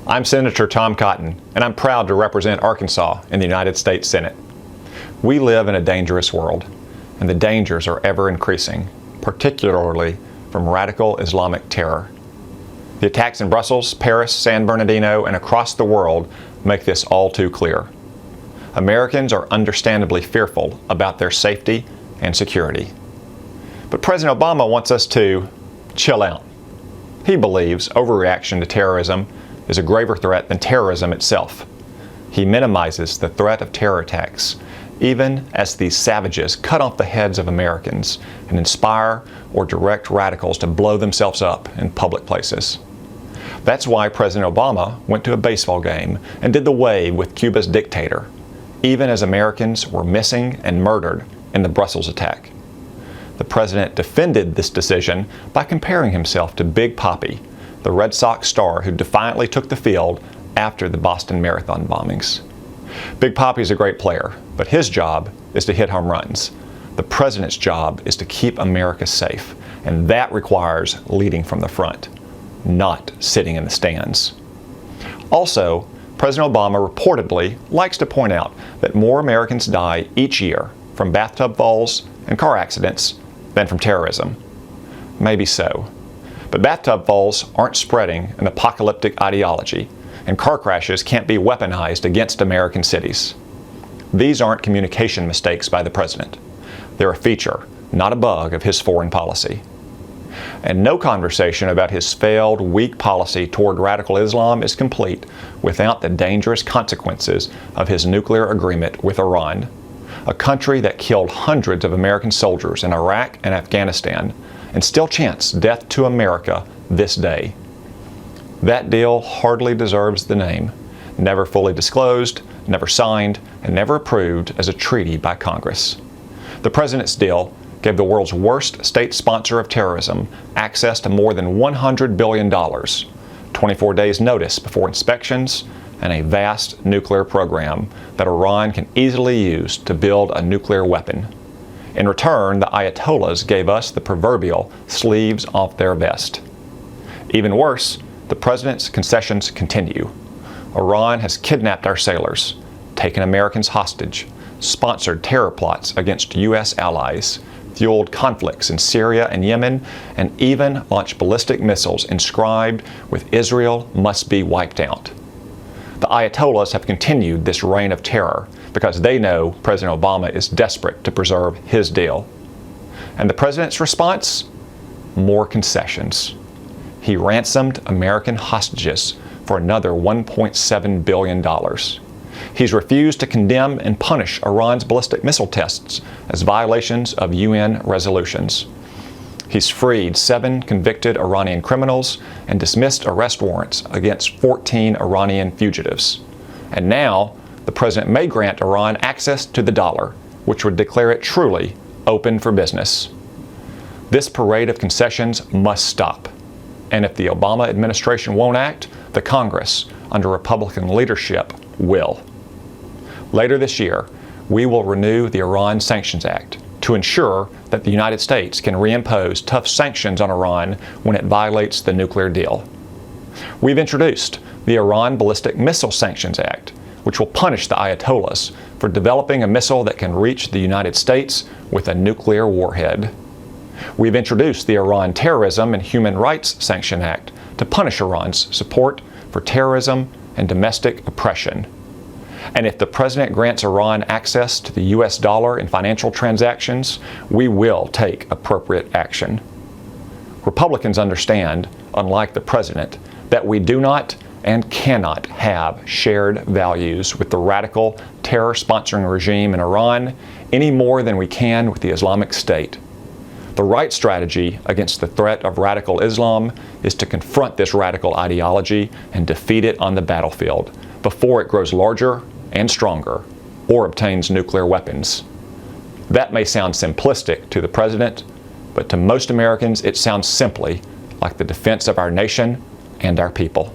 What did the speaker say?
I'm Senator Tom Cotton, and I'm proud to represent Arkansas in the United States Senate. We live in a dangerous world, and the dangers are ever increasing, particularly from radical Islamic terror. The attacks in Brussels, Paris, San Bernardino, and across the world make this all too clear. Americans are understandably fearful about their safety and security. But President Obama wants us to chill out. He believes overreaction to terrorism is a graver threat than terrorism itself. He minimizes the threat of terror attacks, even as these savages cut off the heads of Americans and inspire or direct radicals to blow themselves up in public places. That's why President Obama went to a baseball game and did the wave with Cuba's dictator, even as Americans were missing and murdered in the Brussels attack. The president defended this decision by comparing himself to Big Papi, the Red Sox star who defiantly took the field after the Boston Marathon bombings. Big Papi is a great player, but his job is to hit home runs. The president's job is to keep America safe, and that requires leading from the front, not sitting in the stands. Also, President Obama reportedly likes to point out that more Americans die each year from bathtub falls and car accidents than from terrorism. Maybe so. But bathtub falls aren't spreading an apocalyptic ideology, and car crashes can't be weaponized against American cities. These aren't communication mistakes by the president. They're a feature, not a bug, of his foreign policy. And no conversation about his failed, weak policy toward radical Islam is complete without the dangerous consequences of his nuclear agreement with Iran, a country that killed hundreds of American soldiers in Iraq and Afghanistan and still chants death to America this day. That deal hardly deserves the name, never fully disclosed, never signed, and never approved as a treaty by Congress. The president's deal gave the world's worst state sponsor of terrorism access to more than $100 billion, 24 days notice before inspections, and a vast nuclear program that Iran can easily use to build a nuclear weapon. In return, the Ayatollahs gave us the proverbial sleeves off their vest. Even worse, the president's concessions continue. Iran has kidnapped our sailors, taken Americans hostage, sponsored terror plots against U.S. allies, fueled conflicts in Syria and Yemen, and even launched ballistic missiles inscribed with "Israel must be wiped out." The Ayatollahs have continued this reign of terror because they know President Obama is desperate to preserve his deal. And the president's response? More concessions. He ransomed American hostages for another $1.7 billion. He's refused to condemn and punish Iran's ballistic missile tests as violations of UN resolutions. He's freed 7 convicted Iranian criminals and dismissed arrest warrants against 14 Iranian fugitives. And now, the president may grant Iran access to the dollar, which would declare it truly open for business. This parade of concessions must stop. And if the Obama administration won't act, the Congress, under Republican leadership, will. Later this year, we will renew the Iran Sanctions Act to ensure that the United States can reimpose tough sanctions on Iran when it violates the nuclear deal. We've introduced the Iran Ballistic Missile Sanctions Act, which will punish the Ayatollahs for developing a missile that can reach the United States with a nuclear warhead. We've introduced the Iran Terrorism and Human Rights Sanction Act to punish Iran's support for terrorism and domestic oppression. And if the president grants Iran access to the U.S. dollar in financial transactions, we will take appropriate action. Republicans understand, unlike the president, that we do not and cannot have shared values with the radical, terror-sponsoring regime in Iran any more than we can with the Islamic State. The right strategy against the threat of radical Islam is to confront this radical ideology and defeat it on the battlefield before it grows larger and stronger or obtains nuclear weapons. That may sound simplistic to the president, but to most Americans it sounds simply like the defense of our nation and our people.